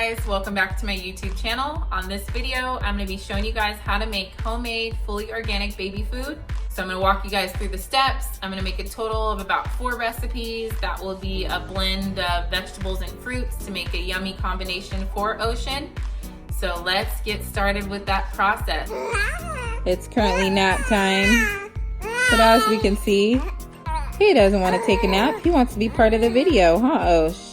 guys, welcome back to my YouTube channel. On this video, I'm gonna be showing you guys how to make homemade, fully organic baby food. So I'm gonna walk you guys through the steps. I'm gonna make a total of about 4 recipes. That will be a blend of vegetables and fruits to make a yummy combination for Ocean. So let's get started with that process. It's currently nap time, but as we can see, he doesn't want to take a nap. He wants to be part of the video, huh, Osh?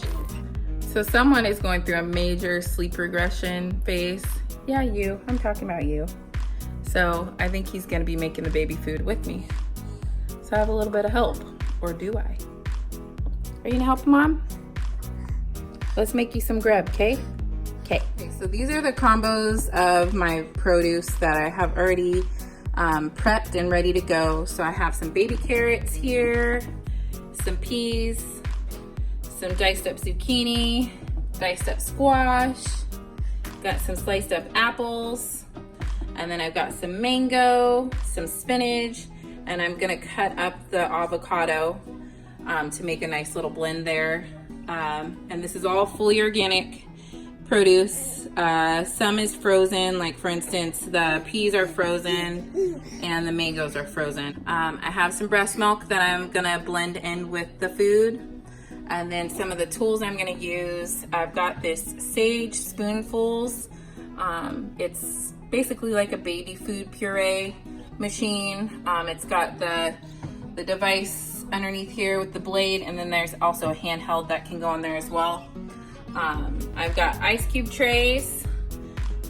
So someone is going through a major sleep regression phase. Yeah, you. I'm talking about you. So I think he's going to be making the baby food with me. So I have a little bit of help. Or do I? Are you going to help, Mom? Let's make you some grub, okay? Okay. So these are the combos of my produce that I have already prepped and ready to go. So I have some baby carrots here, some peas, some diced up zucchini, diced up squash, got some sliced up apples, and then I've got some mango, some spinach, and I'm gonna cut up the avocado to make a nice little blend there. And this is all fully organic produce. Some is frozen, like for instance, the peas are frozen and the mangoes are frozen. I have some breast milk that I'm gonna blend in with the food. And then some of the tools I'm gonna use, I've got this Sage spoonfuls. It's basically like a baby food puree machine. It's got the device underneath here with the blade, and then there's also a handheld that can go on there as well. I've got ice cube trays.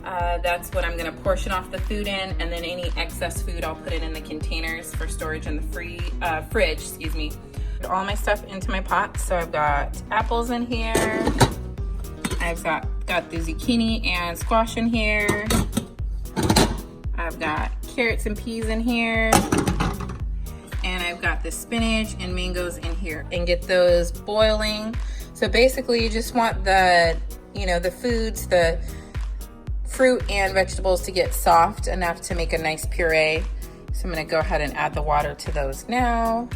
That's what I'm gonna portion off the food in, and then any excess food I'll put it in the containers for storage in the fridge, excuse me. All my stuff into my pot. So I've got apples in here. I've got the zucchini and squash in here. I've got carrots and peas in here. And I've got the spinach and mangoes in here. And get those boiling. So basically you just want the foods, the fruit and vegetables to get soft enough to make a nice puree. So I'm gonna go ahead and add the water to those now.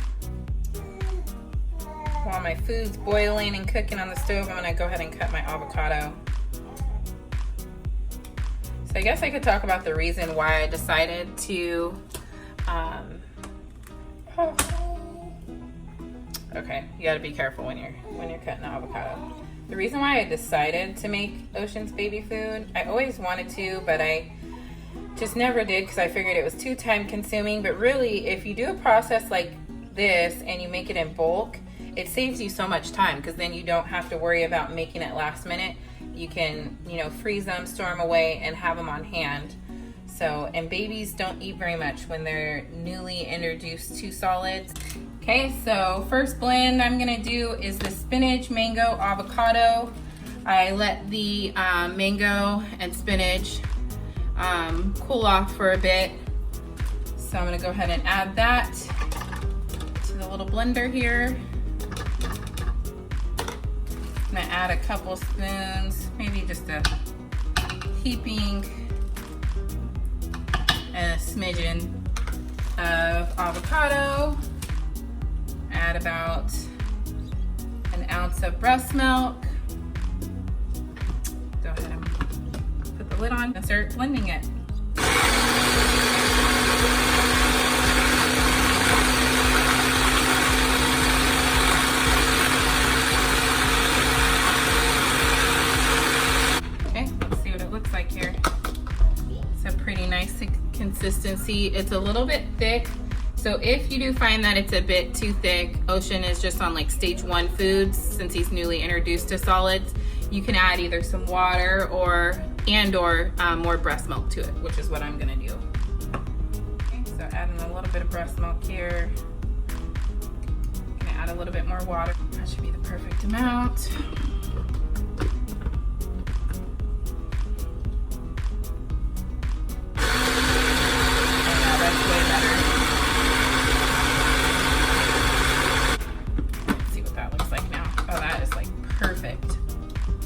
While my food's boiling and cooking on the stove, I'm gonna go ahead and cut my avocado. So I guess I could talk about the reason why I decided to, okay, you gotta be careful when you're cutting the avocado. The reason why I decided to make Ocean's baby food, I always wanted to, but I just never did because I figured it was too time consuming. But really, if you do a process like this and you make it in bulk, it saves you so much time because then you don't have to worry about making it last minute. You can, freeze them, store them away, and have them on hand. So, and babies don't eat very much when they're newly introduced to solids. Okay, so first blend I'm gonna do is the spinach, mango, avocado. I let the mango and spinach cool off for a bit. So I'm gonna go ahead and add that to the little blender here. I'm gonna add a couple spoons, maybe just a heaping and a smidgen of avocado. Add about an ounce of breast milk. Go ahead and put the lid on and start blending it. Like here, it's a pretty nice consistency. It's a little bit thick, so if you do find that it's a bit too thick, Ocean is just on like stage 1 foods since he's newly introduced to solids. You can add either some water or more breast milk to it, which is what I'm gonna do. Okay, so adding a little bit of breast milk here. Gonna add a little bit more water. That should be the perfect amount.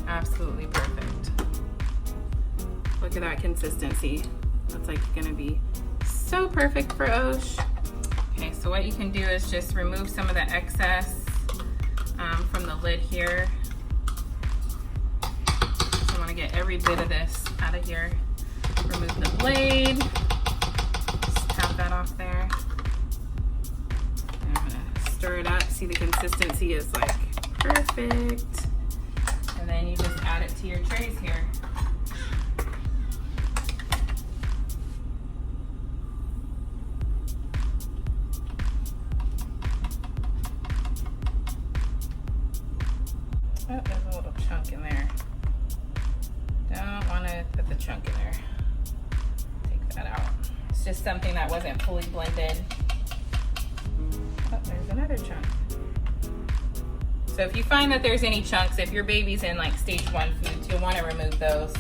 Absolutely perfect. Look at that consistency. That's like gonna be so perfect for Osh. Okay, so what you can do is just remove some of the excess from the lid here. So I want to gonna get every bit of this out of here. Remove the blade. Just tap that off there. And I'm gonna stir it up. See, the consistency is like perfect. And then you just add it to your trays here. Oh, there's a little chunk in there. Don't want to put the chunk in there. Take that out. It's just something that wasn't fully blended. Oh, there's another chunk. So if you find that there's any chunks, if your baby's in like stage 1 foods, you'll want to remove those.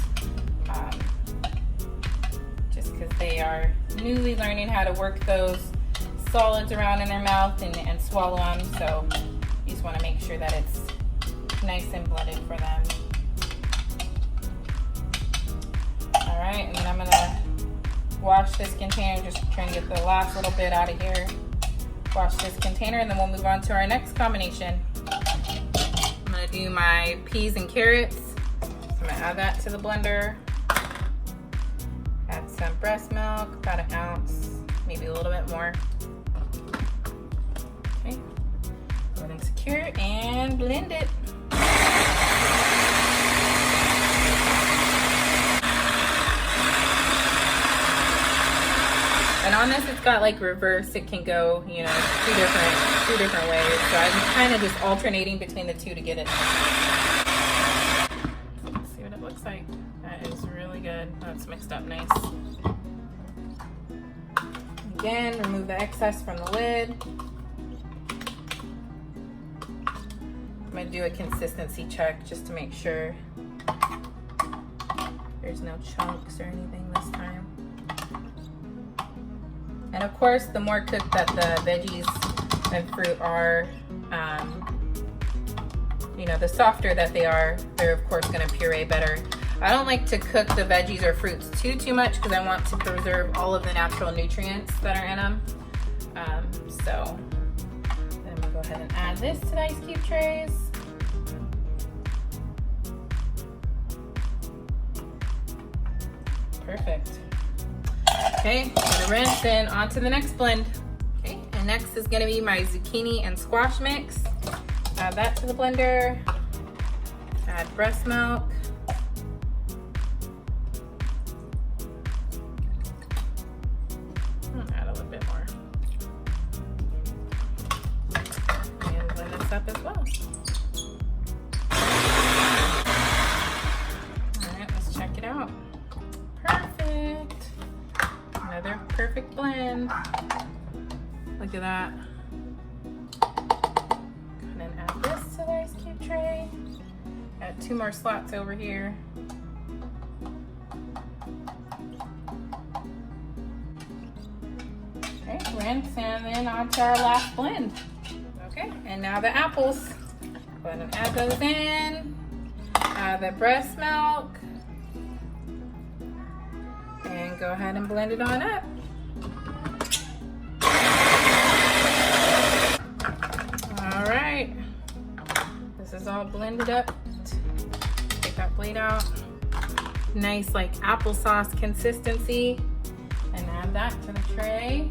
Just because they are newly learning how to work those solids around in their mouth and swallow them. So you just want to make sure that it's nice and blended for them. All right, and then I'm gonna wash this container, just trying to get the last little bit out of here. Wash this container, and then we'll move on to our next combination. I'm gonna do my peas and carrots. So I'm gonna add that to the blender. Add some breast milk, about an ounce, maybe a little bit more. Okay, go into carrot and blend it. And on this, it's got like reverse. It can go, you know, two different ways. So I'm kind of just alternating between the two to get it. Let's see what it looks like. That is really good. That's mixed up nice. Again, remove the excess from the lid. I'm gonna do a consistency check just to make sure there's no chunks or anything this time. And of course, the more cooked that the veggies and fruit are, you know, the softer that they are, they're of course gonna puree better. I don't like to cook the veggies or fruits too much because I want to preserve all of the natural nutrients that are in them. So then we'll go ahead and add this to the ice cube trays. Perfect. Okay, I'm gonna rinse and on to the next blend. Okay, and next is gonna be my zucchini and squash mix. Add that to the blender. Add breast milk. Add a little bit more. And blend this up as well. All right, let's check it out. Perfect. Another perfect blend. Look at that. And then add this to the ice cube tray. Add 2 more slots over here. Okay, rinse and then on to our last blend. Okay, and now the apples. Go ahead and add those in. Add the breast milk. And go ahead and blend it on up. All right, this is all blended up. Take that blade out. Nice like applesauce consistency. And add that to the tray.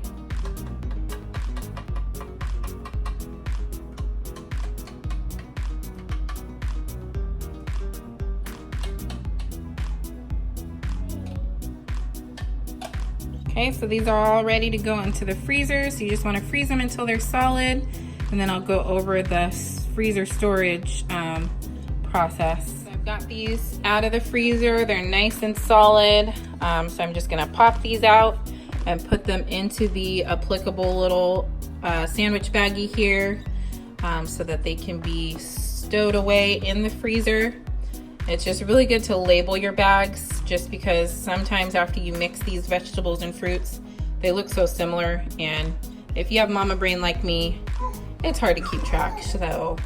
Okay, so these are all ready to go into the freezer. So you just want to freeze them until they're solid. And then I'll go over the freezer storage process. So I've got these out of the freezer. They're nice and solid. So I'm just gonna pop these out and put them into the applicable little sandwich baggie here so that they can be stowed away in the freezer. It's just really good to label your bags just because sometimes after you mix these vegetables and fruits, they look so similar. And if you have mama brain like me, it's hard to keep track. So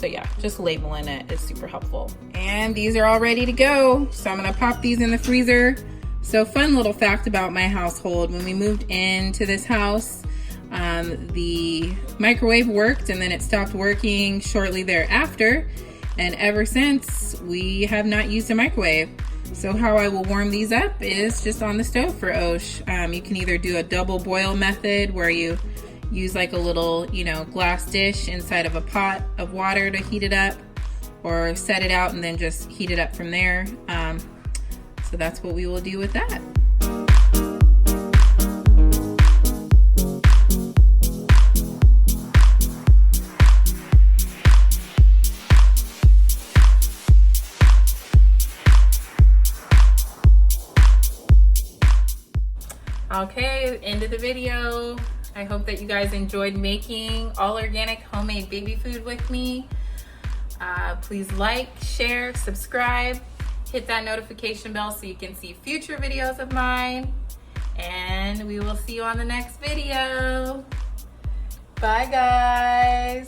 yeah, just labeling it is super helpful. And these are all ready to go. So I'm gonna pop these in the freezer. So fun little fact about my household, when we moved into this house, the microwave worked and then it stopped working shortly thereafter. And ever since, we have not used a microwave. So how I will warm these up is just on the stove for Osh. You can either do a double boil method where you use like a little, glass dish inside of a pot of water to heat it up, or set it out and then just heat it up from there. So that's what we will do with that. Okay, end of the video. I hope that you guys enjoyed making all organic homemade baby food with me. Please like, share, subscribe, hit that notification bell so you can see future videos of mine. And we will see you on the next video. Bye guys.